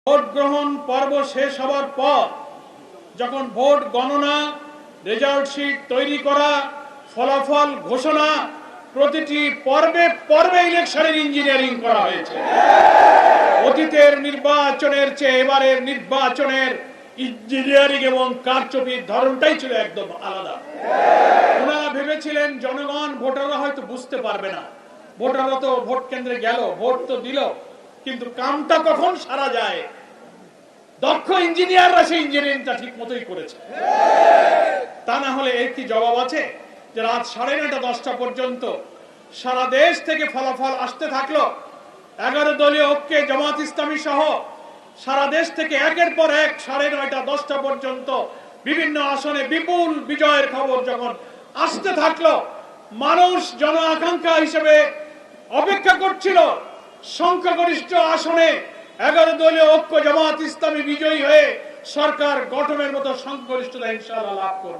Vote গ্রহণ পর্ব শেষ হওয়ার পর যখন ভোট গণনা, রেজাল্ট শিট তৈরি করা, ফলাফল ঘোষণা, প্রতিটি পর্বে পর্বে ইলেকশনের ইঞ্জিনিয়ারিং করা হয়েছে। অতীতের নির্বাচনের চেয়ে এবারের নির্বাচনের ইঞ্জিনিয়ারিং এবং কারচুপির ধরনটাই ছিল একদম আলাদা। ওনারা ভেবেছিলেন জনগণ, ভোটাররা হয়তো বুঝতে পারবে না, ভোটাররা তো ভোট কেন্দ্রে গেল, ভোট তো দিল, কিন্তু কামটা কখন সারা যায় দক্ষ ইঞ্জিনিয়াররা সেই ইঞ্জিনিয়ারিংটা ঠিক মতোই করেছে। তা না হলে এর কি জবাব আছে যে রাত 9:30 10টা পর্যন্ত সারা দেশ থেকে ফলাফল আসতে থাকলো। 11 দলীয় ঐক্যে জামাত ইসলামী সহ সারা দেশ থেকে একের পর এক 9:30 10টা পর্যন্ত বিভিন্ন আসনে বিপুল বিজয়ের খবর যখন আসতে থাকলো, মানুষ জন আকাঙ্ক্ষা হিসেবে অপেক্ষা করছিল সংখ্যাগরিষ্ঠ আসনে 11 দলীয় ঐক্য জামাত ইসলামী বিজয়ী হয়ে সরকার গঠনের মতো সংখ্যাগরিষ্ঠতা ইনশাআল্লাহ লাভ করবে।